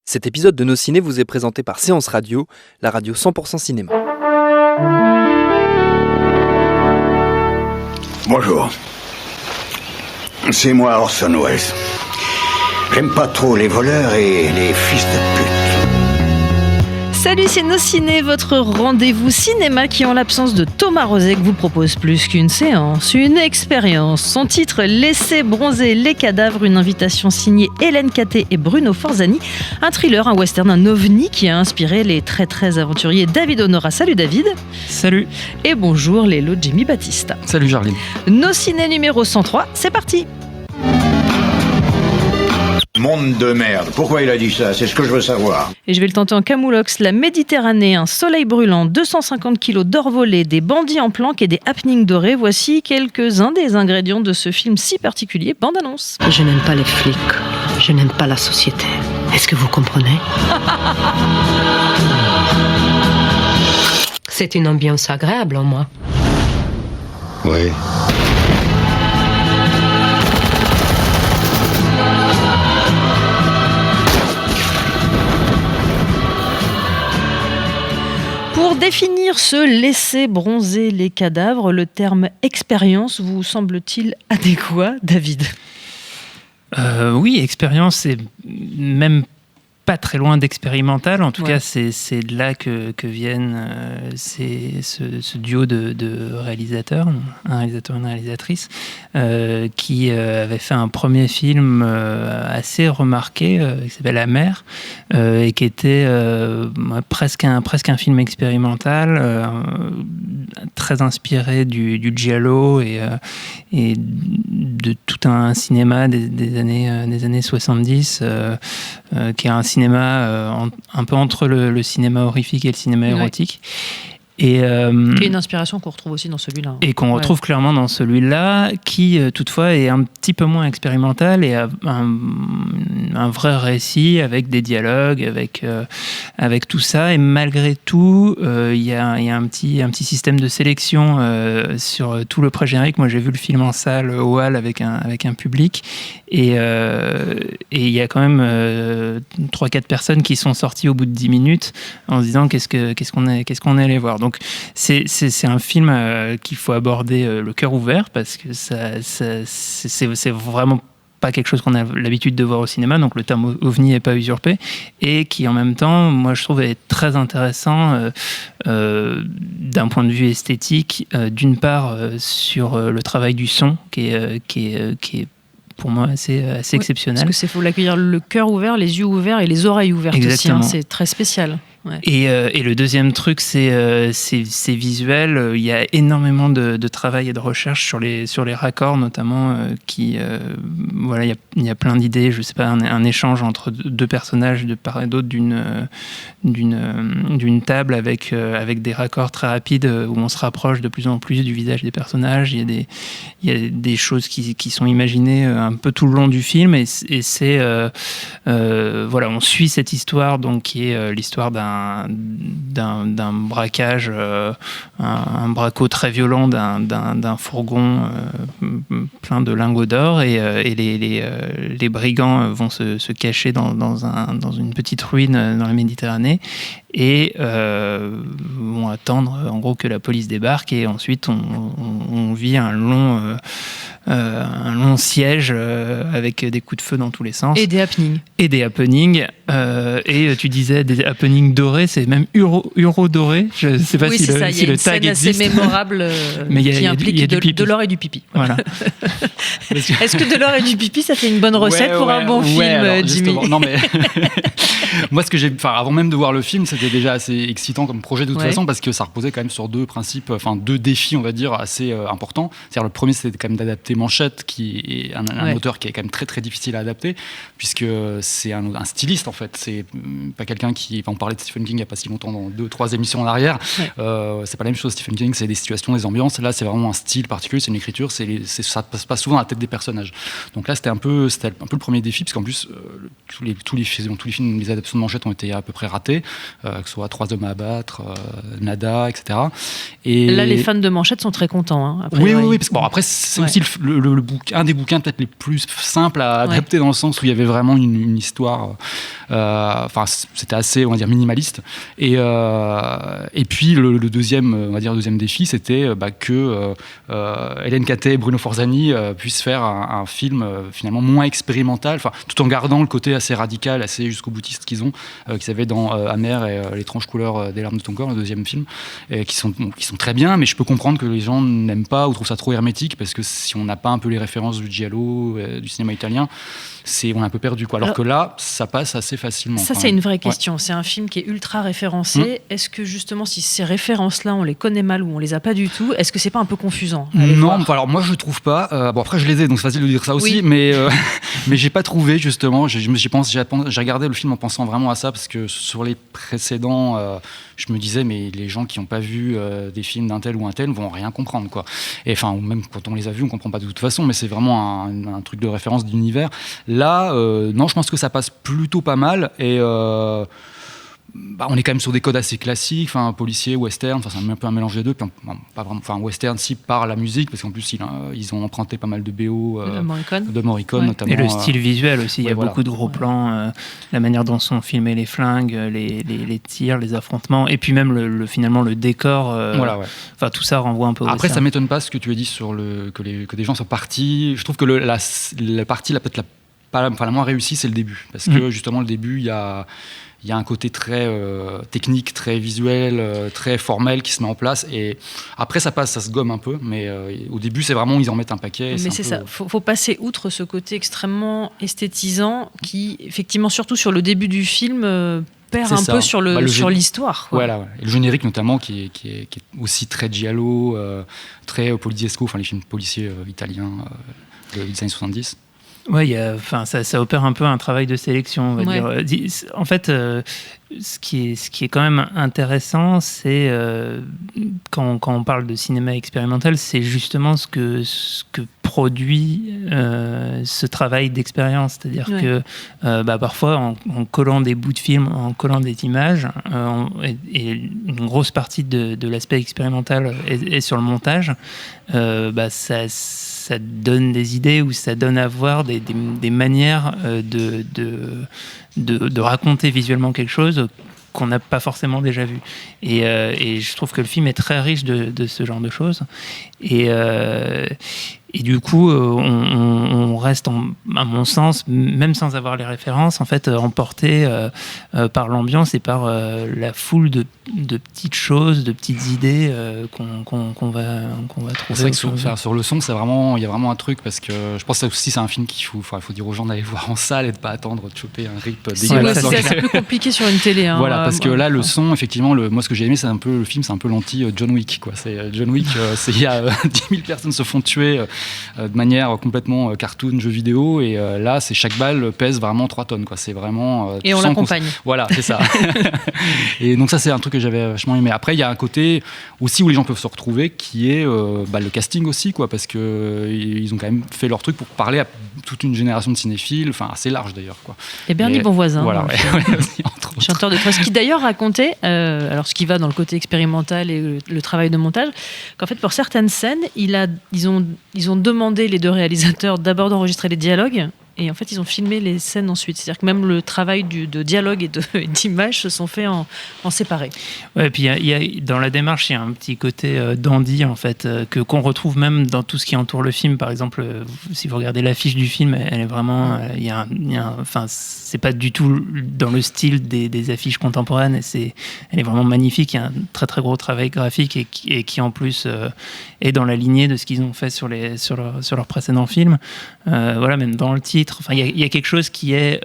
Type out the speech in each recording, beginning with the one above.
Cet épisode de Nos Ciné vous est présenté par Séance Radio, la radio 100% cinéma. Bonjour. C'est moi Orson Welles. J'aime pas trop les voleurs et les fils de pute. Salut, c'est Nos Ciné, votre rendez-vous cinéma qui, en l'absence de Thomas Rozek, vous propose plus qu'une séance, une expérience. Son titre, Laissez bronzer les cadavres, une invitation signée Hélène Catté et Bruno Forzani. Un thriller, un western, un ovni qui a inspiré les très aventuriers David Honora. Salut David. Salut. Et bonjour Lélo Jimmy Battista. Salut Jarline. Nos Ciné numéro 103, c'est parti. Monde de merde. Pourquoi il a dit ça? C'est ce que je veux savoir. Et je vais le tenter en camoulox. La Méditerranée, un soleil brûlant, 250 kilos d'or volé, des bandits en planque et des happenings dorés. Voici quelques-uns des ingrédients de ce film si particulier. Bande-annonce. Je n'aime pas les flics. Je n'aime pas la société. Est-ce que vous comprenez? C'est une ambiance agréable en moi. Oui. Pour définir ce laisser bronzer les cadavres, le terme expérience vous semble-t-il adéquat, David? Oui, expérience, c'est même pas très loin d'expérimental. En tout cas, c'est de là que viennent ce duo de réalisateurs, un réalisateur et une réalisatrice, qui avait fait un premier film assez remarqué, qui s'appelle La Mer, et qui était presque un film expérimental, très inspiré du giallo et de tout un cinéma des années 70, qui est un cinéma un peu entre le cinéma horrifique et le cinéma érotique. Et, qui est une inspiration qu'on retrouve aussi dans celui-là. Et qu'on retrouve clairement dans celui-là, qui toutefois est un petit peu moins expérimental et a un vrai récit avec des dialogues, avec tout ça. Et malgré tout, il y a un petit système de sélection sur tout le pré-générique. Moi, j'ai vu le film en salle au Hall avec un public. Et il y a quand même 3-4 personnes qui sont sorties au bout de 10 minutes en se disant qu'est-ce qu'on est allé voir. Donc c'est un film qu'il faut aborder le cœur ouvert, parce que c'est vraiment pas quelque chose qu'on a l'habitude de voir au cinéma, donc le terme ovni n'est pas usurpé, et qui en même temps, moi je trouve, est très intéressant d'un point de vue esthétique, d'une part sur le travail du son qui est pour moi assez exceptionnel. Parce que faut l'accueillir le cœur ouvert, les yeux ouverts et les oreilles ouvertes. Exactement. Aussi, c'est très spécial. Ouais. Et le deuxième truc, c'est visuel. Il y a énormément de travail et de recherche sur les raccords, notamment, il y a plein d'idées. Je sais pas, un échange entre deux personnages de part et d'autre d'une table avec des raccords très rapides où on se rapproche de plus en plus du visage des personnages. Il y a des choses qui sont imaginées un peu tout le long du film, et c'est on suit cette histoire, donc qui est l'histoire d'un braquage, un braco très violent d'un fourgon plein de lingots d'or, et les brigands vont se cacher dans une petite ruine dans la Méditerranée, et vont attendre en gros que la police débarque, et ensuite on vit un long siège avec des coups de feu dans tous les sens. Et des happenings. Et tu disais des happenings dorés, c'est même Euro doré. Je ne sais pas si le tag existe. C'est assez mémorable, mais qui implique de l'or et du pipi. Voilà. Est-ce que de l'or et du pipi, ça fait une bonne recette pour un bon film, alors, Jimmy? Non, mais moi, avant même de voir le film, c'était déjà assez excitant comme projet de toute façon, parce que ça reposait quand même sur deux défis, on va dire, assez importants. C'est-à-dire, le premier, c'était quand même d'adapter Manchette, qui est un auteur qui est quand même très très difficile à adapter, puisque c'est un styliste en fait. C'est pas quelqu'un qui va en parler de Stephen King il n'y a pas si longtemps, dans 2-3 émissions en arrière. C'est pas la même chose. Stephen King, c'est des situations, des ambiances. Là, c'est vraiment un style particulier, c'est une écriture, ça passe pas souvent à la tête des personnages. Donc là, c'était un peu le premier défi, parce qu'en plus tous les films, les adaptations adaptations de Manchette ont été à peu près ratées, que ce soit 3 hommes à abattre, Nada, etc. Et là, les fans de Manchette sont très contents. Hein, oui, parce que bon, après, c'est aussi un des bouquins peut-être les plus simples à adapter dans le sens où il y avait vraiment une histoire. Enfin, c'était assez, on va dire, minimaliste. Et puis le deuxième, on va dire, deuxième défi, c'était que Hélène Catet et Bruno Forzani puissent faire un film finalement moins expérimental, tout en gardant le côté assez radical, assez jusqu'au boutiste qu'ils avaient dans Amer et l'étrange couleur des larmes de ton corps, le deuxième film, qui sont très bien, mais je peux comprendre que les gens n'aiment pas ou trouvent ça trop hermétique, parce que si on n'a pas un peu les références du giallo, du cinéma italien, on est un peu perdu, quoi. Alors que là, ça passe assez facilement. Ça, c'est une vraie question. Ouais. C'est un film qui est ultra référencé. Est-ce que justement, si ces références-là, on les connaît mal ou on les a pas du tout, est-ce que c'est pas un peu confusant? Non, alors moi je trouve pas. Bon, après je les ai, donc c'est facile de dire ça aussi, mais j'ai pas trouvé justement. J'ai regardé le film en pensant vraiment à ça, parce que sur les précédents, je me disais, mais les gens qui n'ont pas vu des films d'un tel ou un tel vont rien comprendre, quoi. Et enfin, même quand on les a vus, on comprend pas de toute façon, mais c'est vraiment un truc de référence d'univers. Là, non, je pense que ça passe plutôt pas mal, et on est quand même sur des codes assez classiques, policier, western, c'est un peu un mélange des deux, puis pas vraiment, western si par la musique, parce qu'en plus ils ont emprunté pas mal de BO de Morricone notamment. Et le style visuel aussi, il y a beaucoup de gros plans, la manière dont sont filmés les flingues, les tirs, les affrontements, et puis même finalement le décor, tout ça renvoie un peu au Après, western. Ça m'étonne pas ce que tu as dit sur que des gens sont partis. Je trouve que la partie peut-être la moins réussie, c'est le début, parce que justement le début, il y a un côté très technique, très visuel, très formel qui se met en place, et après ça se gomme un peu, mais au début c'est vraiment, ils en mettent un paquet. Mais c'est ça, faut passer outre ce côté extrêmement esthétisant qui, effectivement, surtout sur le début du film, perd un peu sur l'histoire. Voilà. Et le générique notamment qui est aussi très giallo, très poliziesco, les films policiers italiens des années 70. Oui, ça opère un peu un travail de sélection, on va dire. En fait, ce qui est quand même intéressant, c'est quand on parle de cinéma expérimental, c'est justement ce que produit ce travail d'expérience. C'est-à-dire que parfois, en collant des bouts de film, en collant des images, et une grosse partie de l'aspect expérimental est sur le montage, ça donne des idées, ou ça donne à voir des manières de raconter visuellement quelque chose qu'on n'a pas forcément déjà vu. Et je trouve que le film est très riche de ce genre de choses. Et du coup, on reste, à mon sens, même sans avoir les références, en fait, emporté par l'ambiance et par la foule de petites choses, de petites idées qu'on va trouver. C'est vrai que sur le son, il y a vraiment un truc, parce que je pense que aussi c'est un film qu'il faut dire aux gens d'aller voir en salle et de pas attendre de choper un rip dégueulasse. C'est assez plus compliqué sur une télé. Voilà, parce que là, le son, effectivement, moi ce que j'ai aimé, c'est un peu le film, c'est un peu l'anti John Wick, quoi. C'est John Wick, il y a 10 000 personnes se font tuer de manière complètement cartoon, jeu vidéo, et là, chaque balle pèse vraiment 3 tonnes, quoi. C'est vraiment. Et on l'accompagne. Voilà, c'est ça. Et donc ça, c'est un truc que j'avais vachement aimé. Après, il y a un côté aussi où les gens peuvent se retrouver, qui est le casting aussi, quoi, parce que ils ont quand même fait leur truc pour parler à toute une génération de cinéphiles, assez large d'ailleurs, quoi. Et Bernie Bonvoisin, voilà, chanteur de Trost, qui d'ailleurs racontait, alors ce qui va dans le côté expérimental et le travail de montage, qu'en fait pour certaines scènes, ils ont demandé, les deux réalisateurs, d'abord d'enregistrer les dialogues. Et en fait, ils ont filmé les scènes ensuite. C'est-à-dire que même le travail de dialogue et d'image se sont faits en séparé. Ouais, et puis dans la démarche, il y a un petit côté dandy, en fait, qu'on retrouve même dans tout ce qui entoure le film. Par exemple, si vous regardez l'affiche du film, elle est vraiment... c'est pas du tout dans le style des affiches contemporaines. Elle est vraiment magnifique. Il y a un très, très gros travail graphique et qui en plus, est dans la lignée de ce qu'ils ont fait sur leurs précédents films. Même dans le titre, il y a quelque chose qui est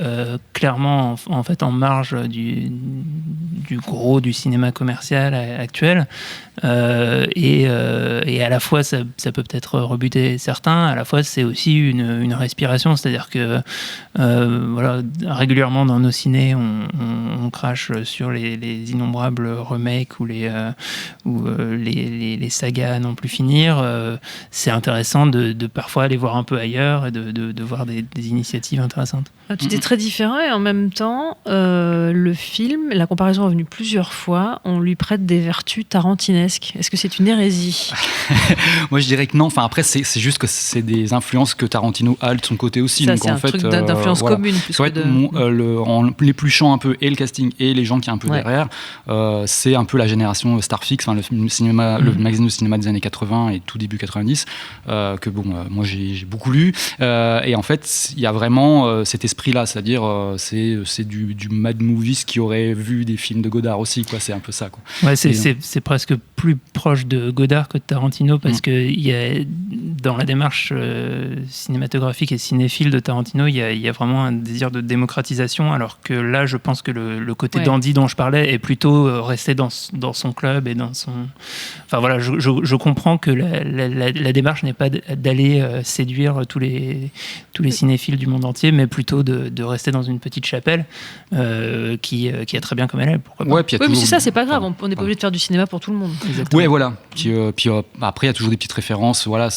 clairement en fait en marge du gros du cinéma commercial actuel, et à la fois ça peut peut-être rebuter certains, à la fois c'est aussi une respiration, c'est-à-dire que régulièrement dans nos cinés on crache sur les innombrables remakes ou les sagas à non plus finir. C'est intéressant de parfois aller voir un peu ailleurs et de voir des initiatives intéressantes. Tout est très différent et en même temps, le film, la comparaison est revenue plusieurs fois, on lui prête des vertus tarantinesques. Est-ce que c'est une hérésie ? Moi, je dirais que non. Enfin, après, c'est juste que c'est des influences que Tarantino a de son côté aussi. Ça, donc, c'est en un fait, truc d'influence commune. Plus en fait, en l'épluchant un peu et le casting et les gens qui est un peu derrière, c'est un peu la génération Starfix, le cinéma, le magazine de cinéma des années 80 et tout début 90, que moi j'ai beaucoup lu. Et en fait, il y a vraiment cet esprit-là, c'est-à-dire c'est du mad movies qui aurait vu des films de Godard aussi, quoi. C'est un peu ça, quoi. Ouais, c'est presque plus proche de Godard que de Tarantino parce que il y a, dans la démarche cinématographique et cinéphile de Tarantino, il y a vraiment un désir de démocratisation, alors que là, je pense que le côté dandy dont je parlais est plutôt resté dans son club et dans son... Enfin voilà, je comprends que la démarche n'est pas d'aller séduire tous les cinéphiles du monde entier, mais plutôt de rester dans une petite chapelle qui est très bien comme elle est. Pourquoi pas. Ouais, mais c'est ça, c'est pas grave. On n'est pas obligé de faire du cinéma pour tout le monde. Ouais, voilà. Puis après, il y a toujours des petites références. Voilà,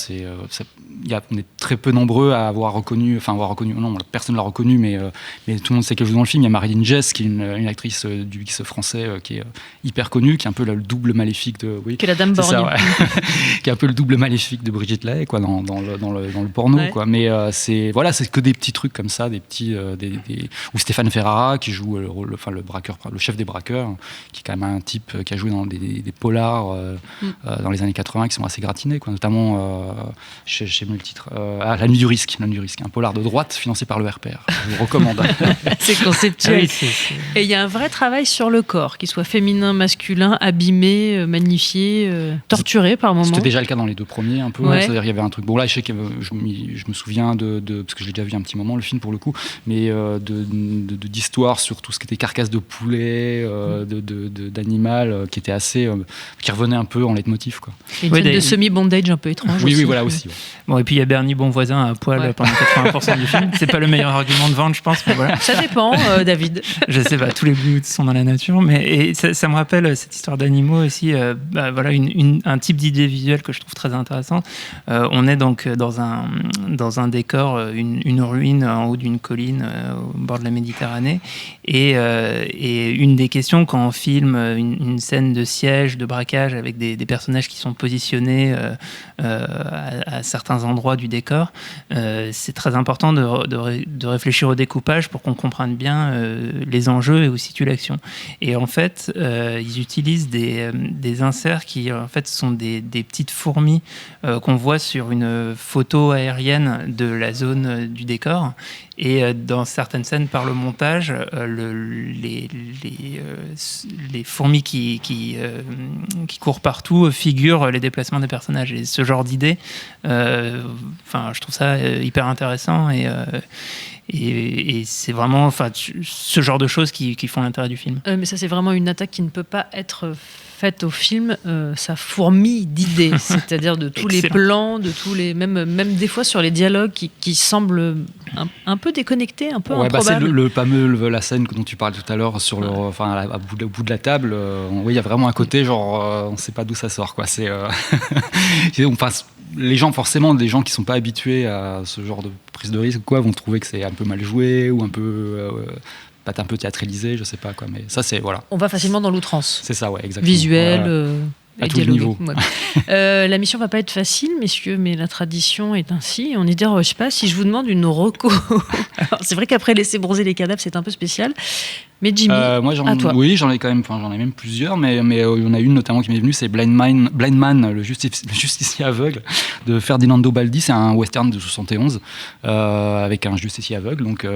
on est très peu nombreux à avoir reconnu. Non, personne l'a reconnu, mais tout le monde sait qu'elle joue dans le film. Il y a Marilyn Jess, qui est une actrice du X français qui est hyper connue, qui est un peu le double maléfique de. Oui, qui est la Dame Borgne. Ça, ouais. Qui est un peu le double maléfique de Brigitte Lahaie, quoi, dans le porno, quoi. Mais c'est que des petits trucs comme ça, des petits, ou Stéphane Ferrara qui joue le braqueur, le chef des braqueurs, qui est quand même un type qui a joué dans des polars dans les années 80 qui sont assez gratinés, quoi. Notamment je sais le titre, La Nuit du Risque, un polar de droite financé par le RPR. Je vous recommande. C'est conceptuel. Et il y a un vrai travail sur le corps, qu'il soit féminin, masculin, abîmé, magnifié, torturé par moments. C'était déjà le cas dans les deux premiers, un peu. C'est-à-dire il y avait un truc. Bon là, je sais que je me souviens parce que je l'ai déjà vu un petit moment le film pour le coup, mais d'histoire sur tout ce qui était carcasse de poulet, d'animal, qui était assez, qui revenait un peu en leitmotiv, quoi. Et une scène de semi-bondage un peu étrange. Oui, voilà aussi. Ouais. Bon, et puis il y a Bernie Bonvoisin à poil pendant 80% du film. C'est pas le meilleur argument de vente, je pense. Mais voilà. Ça dépend, David. Je sais pas, tous les goûts sont dans la nature, mais ça me rappelle cette histoire d'animaux aussi. Voilà, un type d'idée visuelle que je trouve très intéressante. On est donc dans un décor, une ruine en haut d'une colline au bord de la Méditerranée, et une des questions quand on filme une scène de siège, de braquage avec des personnages qui sont positionnés à certains endroits du décor, c'est très important de réfléchir au découpage pour qu'on comprenne bien les enjeux et où situe l'action. Et en fait, ils utilisent des inserts qui en fait sont des petites fourmis qu'on voit sur une photo aérienne de la zone du décor. Et dans certaines scènes, par le montage, les fourmis qui courent partout figurent les déplacements des personnages. Et ce genre d'idée, je trouve ça hyper intéressant et c'est vraiment ce genre de choses qui font l'intérêt du film. Mais ça, c'est vraiment une attaque qui ne peut pas être faite au film. Ça fourmille d'idées, c'est-à-dire de tous les plans, de tous les même des fois sur les dialogues qui semblent un peu déconnectés, un peu improbables. C'est le fameux la scène dont tu parlais tout à l'heure sur au bout de la table. Il y a vraiment un côté genre on ne sait pas d'où ça sort, quoi. C'est les gens, forcément, des gens qui sont pas habitués à ce genre de prise de risque, quoi, vont trouver que c'est un peu mal joué ou un peu un peu théâtralisé, je sais pas, quoi. Mais ça, c'est voilà. On va facilement dans l'outrance. C'est ça, ouais, exactement. Visuel. À tous les niveaux. Ouais. La mission va pas être facile, messieurs, mais la tradition est ainsi. On est dire, je sais pas, si je vous demande une reco. Alors, c'est vrai qu'après laisser bronzer les cadavres, c'est un peu spécial. Mais Jimmy, moi, à toi. Oui, j'en ai même plusieurs, mais il y en a une notamment qui m'est venue, c'est Blind Man, le justicier aveugle de Ferdinando Baldi. C'est un western de 71 avec un justicier aveugle. Donc,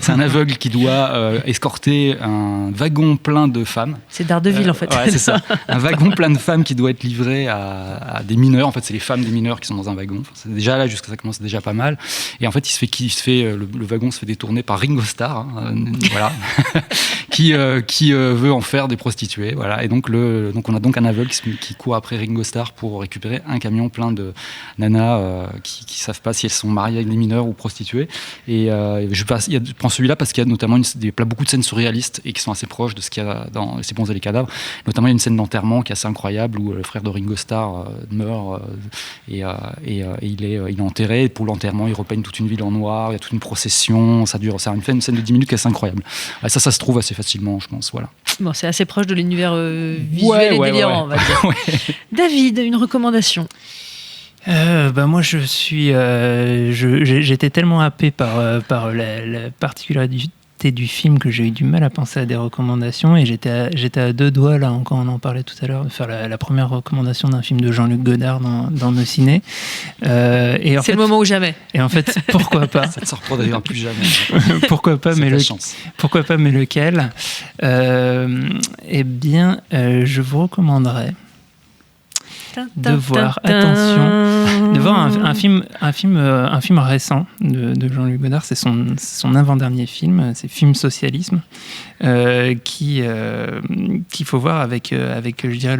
c'est un aveugle qui doit escorter un wagon plein de femmes. C'est Daredevil en fait. Ouais, c'est ça. Un wagon plein de femmes qui doit être livré à des mineurs. En fait, c'est les femmes des mineurs qui sont dans un wagon. C'est déjà là, jusqu'à ça commence déjà pas mal. Et en fait, le wagon se fait détourner par Ringo Starr, voilà, qui veut en faire des prostituées, voilà. Et donc on a donc un aveugle qui court après Ringo Starr pour récupérer un camion plein de nanas qui savent pas si elles sont mariées avec des mineurs ou prostituées. Et je prends celui-là parce qu'il y a notamment beaucoup de scènes surréalistes et qui sont assez proches de ce qu'il y a dans Ces bronzés les cadavres. Notamment, il y a une scène d'enterrement qui est assez incroyable où le frère de Ringo Starr meurt et il est enterré. Et pour l'enterrement, il repeigne toute une ville en noir. Il y a toute une procession. C'est une scène de 10 minutes qui est assez incroyable. Ça se trouve assez facilement, je pense. Voilà. Bon, c'est assez proche de l'univers visuel et délirant, on va dire. Ouais. David, une recommandation? Moi, j'étais tellement happé par la particularité du film que j'ai eu du mal à penser à des recommandations, et j'étais à deux doigts là, quand on en parlait tout à l'heure, de faire la première recommandation d'un film de Jean-Luc Godard dans nos ciné. C'est le moment ou jamais. Et en fait, pourquoi pas? Ça ne se reproduira plus jamais. Pourquoi pas, mais lequel? Je vous recommanderais de voir un film récent de Jean-Luc Godard. C'est son avant-dernier film, c'est Film Socialisme, qu'il faut voir avec je dirais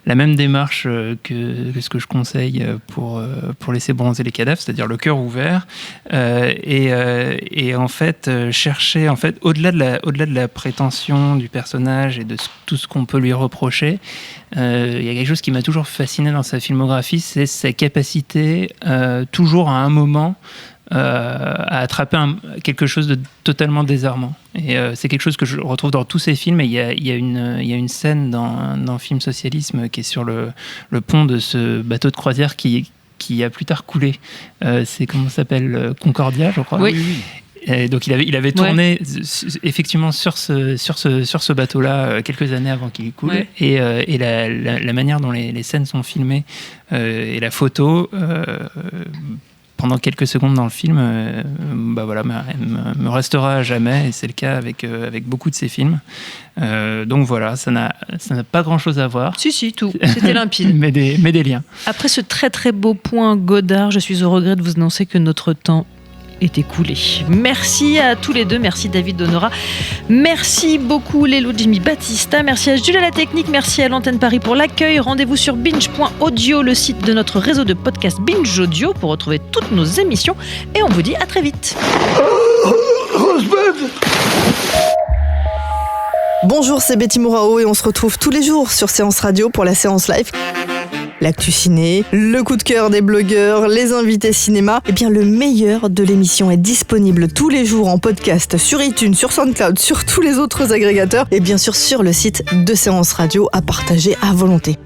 la même démarche que ce que je conseille pour laisser bronzer les cadavres, c'est-à-dire le cœur ouvert, et en fait chercher en fait au-delà de la prétention du personnage et de tout ce qu'on peut lui reprocher. Il y a quelque chose qui m'a toujours fasciné dans sa filmographie, c'est sa capacité toujours à un moment à attraper quelque chose de totalement désarmant. Et c'est quelque chose que je retrouve dans tous ses films. Et il y a une scène dans Film Socialisme qui est sur le pont de ce bateau de croisière qui a plus tard coulé. C'est comment ça s'appelle, Concordia, je crois. Oui. Et donc il avait tourné effectivement sur ce bateau-là quelques années avant qu'il coule. Ouais. Et la manière dont les scènes sont filmées et la photo pendant quelques secondes dans le film me restera à jamais, et c'est le cas avec beaucoup de ses films. Donc voilà, ça n'a pas grand-chose à voir. Si, tout, c'était limpide. mais des liens. Après ce très très beau point Godard, je suis au regret de vous annoncer que notre temps est écoulé. Merci à tous les deux, merci David Donora, merci beaucoup Lélo Jimmy Battista, merci à Jules à la technique, merci à l'Antenne Paris pour l'accueil. Rendez-vous sur binge.audio, le site de notre réseau de podcast Binge Audio, pour retrouver toutes nos émissions, et on vous dit à très vite. Bonjour, c'est Betty Mourao et on se retrouve tous les jours sur Séance Radio pour la séance live. L'actu ciné, le coup de cœur des blogueurs, les invités cinéma. Eh bien, le meilleur de l'émission est disponible tous les jours en podcast sur iTunes, sur SoundCloud, sur tous les autres agrégateurs et bien sûr sur le site de Séance Radio, à partager à volonté.